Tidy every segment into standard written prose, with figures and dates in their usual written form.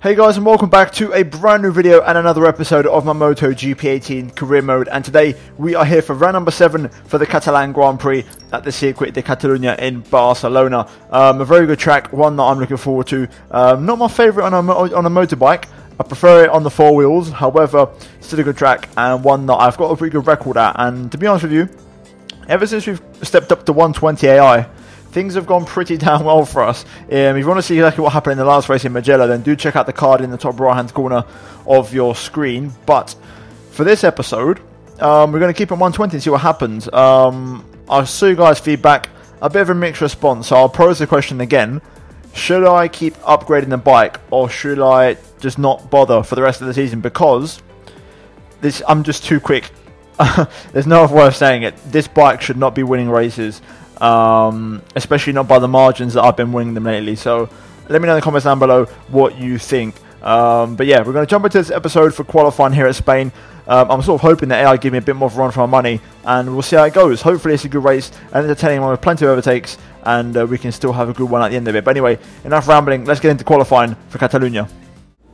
Hey guys, and welcome back to a brand new video and another episode of my MotoGP 18 career mode. And today we are here for round number 7 for the Catalan Grand Prix at the Circuit de Catalunya in Barcelona. A very good track, one that I'm looking forward to. Not my favourite on a motorbike. I prefer it on the four wheels. However, still a good track and one that I've got a pretty good record at. And to be honest with you, ever since we've stepped up to 120 AI, things have gone pretty damn well for us. If you want to see exactly what happened in the last race in Mugello, then do check out the card in the top right hand corner of your screen. But for this episode, we're going to keep it 120 and see what happens. I'll show you guys feedback, a bit of a mixed response. So I'll pose the question again. Should I keep upgrading the bike, or should I just not bother for the rest of the season? Because I'm just too quick. There's no other way of saying it. This bike should not be winning races. Especially not by the margins that I've been winning them lately. So let me know in the comments down below what you think. But yeah, we're going to jump into this episode for qualifying here at Spain. I'm sort of hoping that AI give me a bit more of a run for my money, and we'll see how it goes. Hopefully it's a good race and entertaining one with plenty of overtakes, and we can still have a good one at the end of it. But anyway, enough rambling, let's get into qualifying for Catalunya.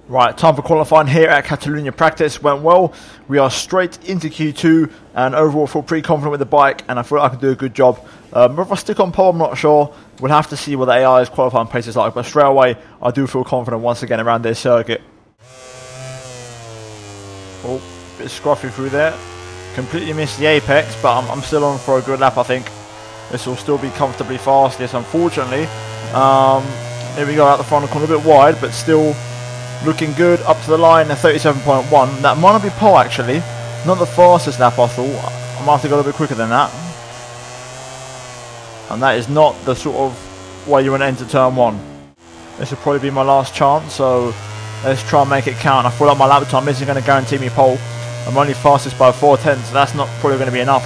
Right, time for qualifying here at Catalunya. Practice went well. We are straight into Q2, and overall feel pretty confident with the bike, and I feel like I can do a good job. If I stick on pole, I'm not sure. We'll have to see what the AI's qualifying pace is like, but straight away, I do feel confident once again around this circuit. Oh, bit scruffy through there. Completely missed the apex, but I'm still on for a good lap, I think. This will still be comfortably fast, yes, unfortunately. Here we go, out the front corner, a bit wide, but still looking good. Up to the line, a 37.1. That might not be pole, actually. Not the fastest lap, I thought. I might have to go a little bit quicker than that. And that is not the sort of way you want to enter turn 1. This will probably be my last chance, so let's try and make it count. I feel like my lap time isn't going to guarantee me pole. I'm only fastest by 4/10, so that's not probably going to be enough.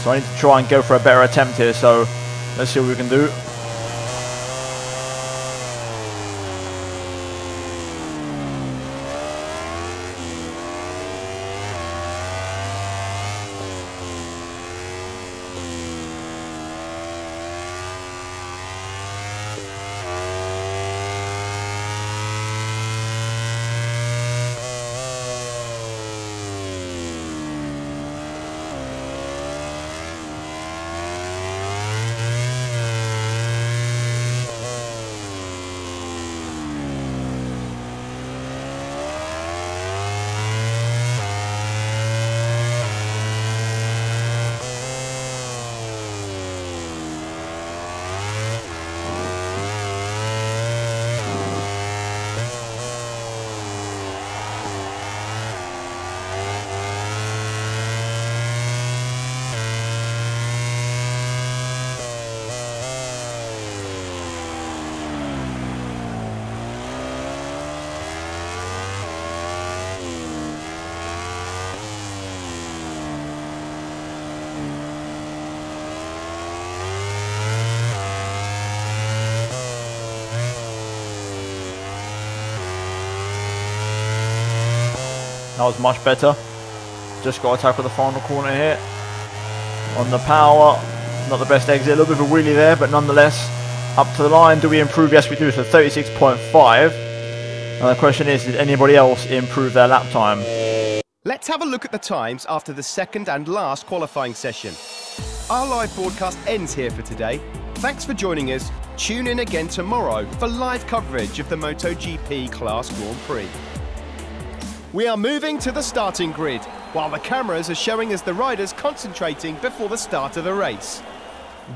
So I need to try and go for a better attempt here, so let's see what we can do. That was much better. Just got to tackle the final corner here. On the power, not the best exit. A little bit of a wheelie there, but nonetheless, up to the line. Do we improve? Yes, we do. So 36.5. And the question is, did anybody else improve their lap time? Let's have a look at the times after the second and last qualifying session. Our live broadcast ends here for today. Thanks for joining us. Tune in again tomorrow for live coverage of the MotoGP Class Grand Prix. We are moving to the starting grid, while the cameras are showing us the riders concentrating before the start of the race.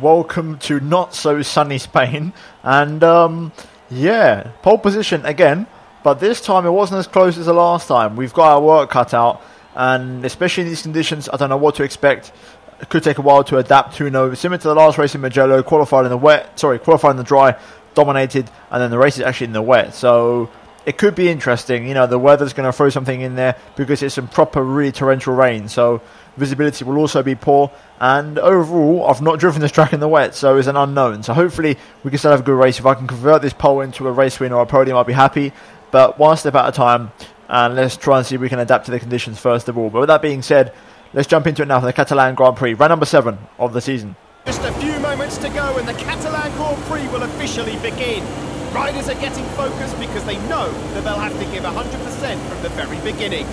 Welcome to not so sunny Spain, and yeah, pole position again, but this time it wasn't as close as the last time. We've got our work cut out, and especially in these conditions, I don't know what to expect. It could take a while to adapt to. Similar to the last race in Mugello, qualified in the dry, dominated, and then the race is actually in the wet, so it could be interesting. The weather's going to throw something in there because it's some proper, really torrential rain. So visibility will also be poor. And overall, I've not driven this track in the wet, so it's an unknown. So hopefully we can still have a good race. If I can convert this pole into a race win or a podium, I'll be happy. But one step at a time, and let's try and see if we can adapt to the conditions first of all. But with that being said, let's jump into it now for the Catalan Grand Prix, round number 7 of the season. Just a few moments to go and the Catalan Grand Prix will officially begin. Riders are getting focused because they know that they'll have to give 100% from the very beginning.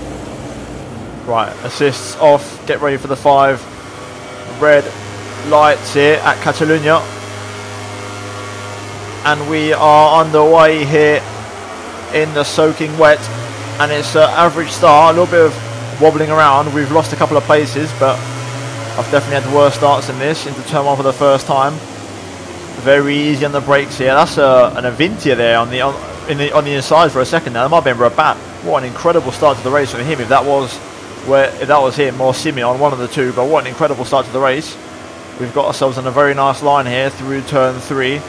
Right, assists off, get ready for the 5 red lights here at Catalunya. And we are underway here in the soaking wet, and it's an average start, a little bit of wobbling around. We've lost a couple of places, but I've definitely had worse starts than this. Into turn 1 for the first time. Very easy on the brakes here. That's an Avintia there on the inside for a second now. That might have been Rabat. What an incredible start to the race from him. If that was him or Simeon, one of the two. But what an incredible start to the race. We've got ourselves on a very nice line here through turn 3,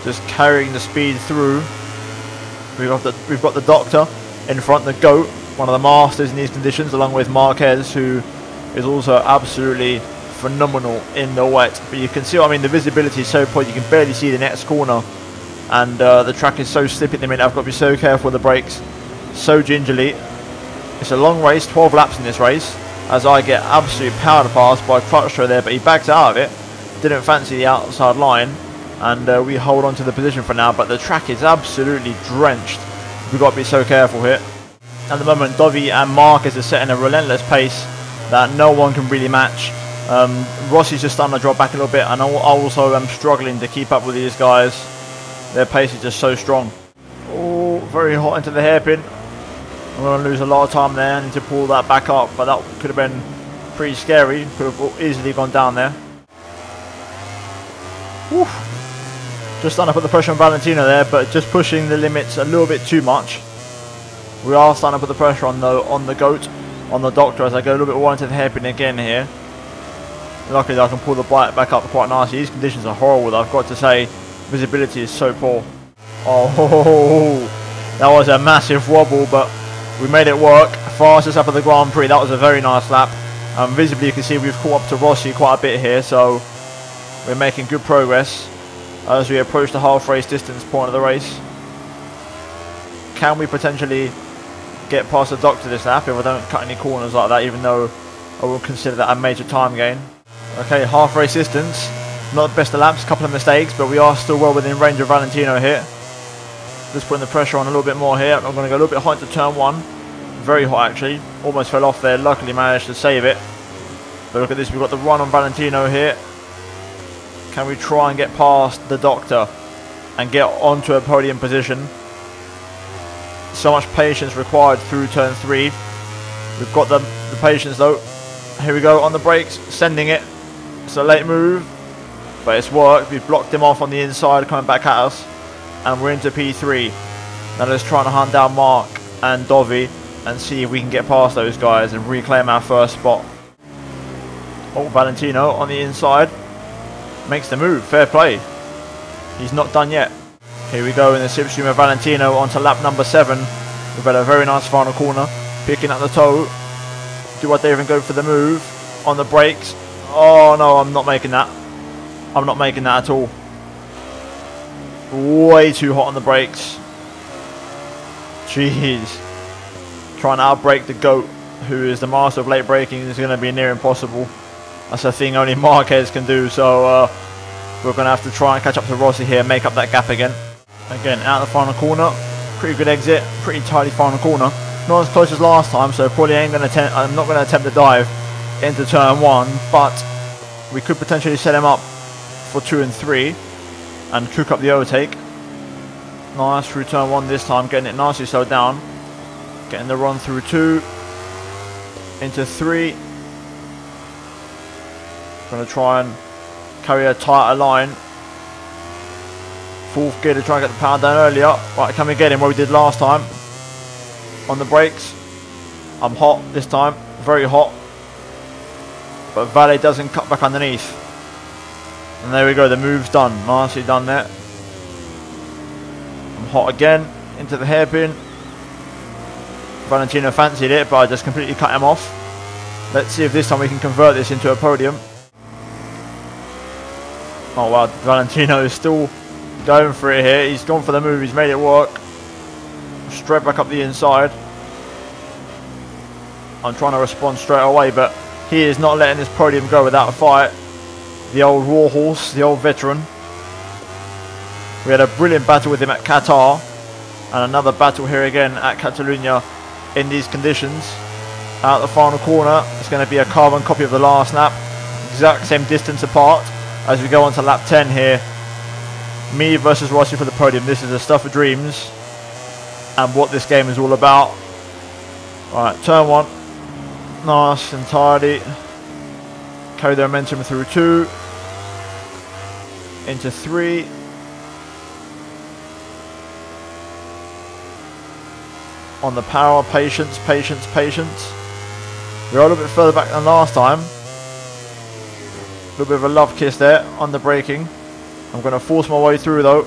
just carrying the speed through. We've got the Doctor in front, the GOAT, one of the masters in these conditions, along with Marquez, who is also absolutely phenomenal in the wet. But you can see, I mean, the visibility is so poor, you can barely see the next corner, and the track is so slippy at the minute. I've got to be so careful with the brakes, so gingerly. It's a long race, 12 laps in this race, as I get absolutely powered past by Crutchlow there, but he backs out of it, didn't fancy the outside line, and we hold on to the position for now. But the track is absolutely drenched. We've got to be so careful here. At the moment, Dovi and Marquez are setting a relentless pace that no one can really match. Rossi's just starting to drop back a little bit, and I also am struggling to keep up with these guys. Their pace is just so strong. Oh, very hot into the hairpin. I'm going to lose a lot of time there. I need to pull that back up, but that could have been pretty scary. Could have easily gone down there. Whew. Just starting to put the pressure on Valentino there, but just pushing the limits a little bit too much. We are starting to put the pressure on the GOAT, on the Doctor, as I go a little bit wide into the hairpin again here. Luckily I can pull the bike back up quite nicely. These conditions are horrible, I've got to say. Visibility is so poor. Oh, that was a massive wobble, but we made it work. Fastest up of the Grand Prix. That was a very nice lap. Visibly you can see we've caught up to Rossi quite a bit here, so we're making good progress as we approach the half race distance point of the race. Can we potentially get past the Doctor this lap if I don't cut any corners like that, even though I will consider that a major time gain? Okay, half race distance, not the best of laps, couple of mistakes, but we are still well within range of Valentino here. Just putting the pressure on a little bit more here. I'm going to go a little bit hot into turn 1. Very hot actually, almost fell off there, luckily managed to save it. But look at this, we've got the run on Valentino here. Can we try and get past the Doctor and get onto a podium position? So much patience required through turn 3. We've got the patience though. Here we go on the brakes, sending it. It's a late move, but it's worked. We've blocked him off on the inside, coming back at us, and we're into P3. Now let's try and hunt down Mark and Dovi and see if we can get past those guys and reclaim our first spot. Oh, Valentino on the inside makes the move. Fair play. He's not done yet. Here we go in the slipstream of Valentino onto lap number 7. We've got a very nice final corner, picking up the toe. Do I dare even go for the move on the brakes? Oh no, I'm not making that. I'm not making that at all. Way too hot on the brakes. Jeez. Trying to outbrake the GOAT, who is the master of late braking, is going to be near impossible. That's a thing only Marquez can do, so we're going to have to try and catch up to Rossi here, make up that gap again. Again, out of the final corner. Pretty good exit, pretty tidy final corner. Not as close as last time, so probably I'm not going to attempt to dive into turn 1, but we could potentially set him up for 2 and 3 and cook up the overtake. Nice through turn 1 this time, getting it nicely slowed down. Getting the run through 2 into 3. Going to try and carry a tighter line. 4th gear to try and get the power down earlier. Right, can we get him where we did last time? On the brakes. I'm hot this time, very hot. But Valet doesn't cut back underneath. And there we go, the move's done. Nicely done there. I'm hot again, into the hairpin. Valentino fancied it, but I just completely cut him off. Let's see if this time we can convert this into a podium. Oh wow, Valentino is still going for it here. He's gone for the move, he's made it work. Straight back up the inside. I'm trying to respond straight away, but he is not letting this podium go without a fight. The old war horse, the old veteran. We had a brilliant battle with him at Qatar, and another battle here again at Catalunya in these conditions. Out the final corner, it's going to be a carbon copy of the last lap, exact same distance apart as we go on to lap 10 here. Me versus Rossi for the podium. This is the stuff of dreams and what this game is all about. Alright, turn 1, nice and tidy. Carry the momentum through 2, into 3. On the power, patience, patience, patience. We're a little bit further back than last time. A little bit of a love kiss there on the braking. I'm going to force my way through though.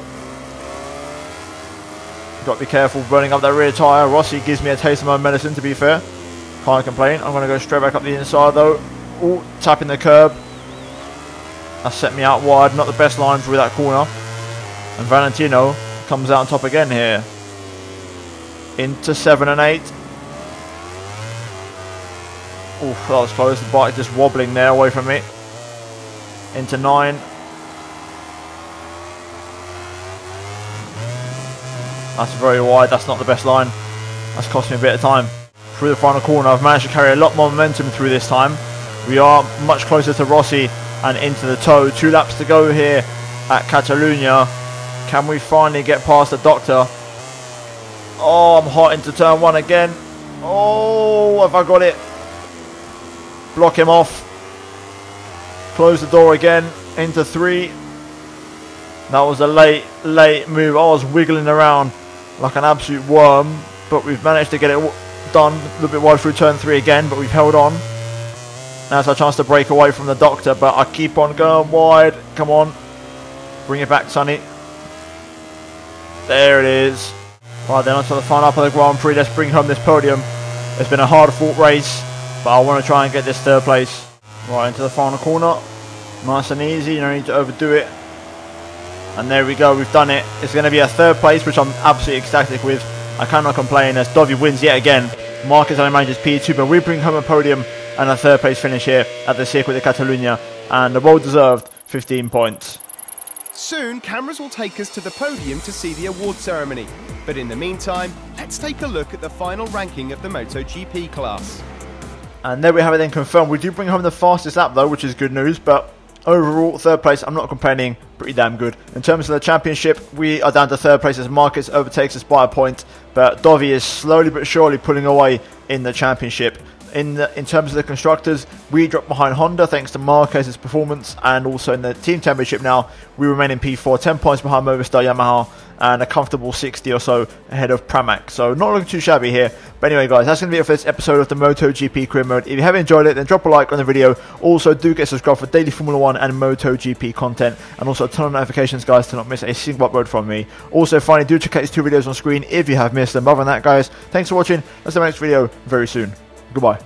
Got to be careful burning up that rear tyre. Rossi gives me a taste of my medicine, to be fair. Can't complain. I'm going to go straight back up the inside though. Ooh, tapping the curb. That set me out wide. Not the best line through that corner. And Valentino comes out on top again here. Into 7 and 8. Oof, that was close. The bike just wobbling there away from me. Into 9. That's very wide. That's not the best line. That's cost me a bit of time. Through the final corner, I've managed to carry a lot more momentum through this time. We are much closer to Rossi and into the toe. 2 laps to go here at Catalunya. Can we finally get past the doctor? Oh, I'm hot into turn 1 again. Oh, have I got it? Block him off. Close the door again. Into 3. That was a late move. I was wiggling around like an absolute worm. But we've managed to get it done. A little bit wide through turn 3 again. But we've held on. Now it's our chance to break away from the doctor. But I keep on going wide. Come on. Bring it back, Sonny. There it is. Right then, on to the final lap of the Grand Prix. Let's bring home this podium. It's been a hard-fought race, but I want to try and get this 3rd place. Right into the final corner. Nice and easy, no need to overdo it. And there we go, we've done it. It's going to be a 3rd place, which I'm absolutely ecstatic with. I cannot complain as Dovi wins yet again. Marcus only manages P2, but we bring home a podium and a 3rd place finish here at the Circuit de Catalunya. And a well-deserved 15 points. Soon, cameras will take us to the podium to see the award ceremony. But in the meantime, let's take a look at the final ranking of the MotoGP class. And there we have it then confirmed. We do bring home the fastest lap though, which is good news. But overall, 3rd place, I'm not complaining. Pretty damn good. In terms of the championship, we are down to 3rd place as Marcus overtakes us by a point. But Dovi is slowly but surely pulling away in the championship. In terms of the constructors, we dropped behind Honda thanks to Marquez's performance, and also in the team championship now, we remain in P4, 10 points behind Movistar Yamaha, and a comfortable 60 or so ahead of Pramac. So not looking too shabby here. But anyway guys, that's going to be it for this episode of the MotoGP Career Mode. If you have enjoyed it, then drop a like on the video. Also do get subscribed for daily Formula 1 and MotoGP content, and also a ton of notifications guys to not miss a single upload from me. Also finally, do check out these 2 videos on screen if you have missed them. Other than that guys, thanks for watching. Let's see you in the next video very soon. Goodbye.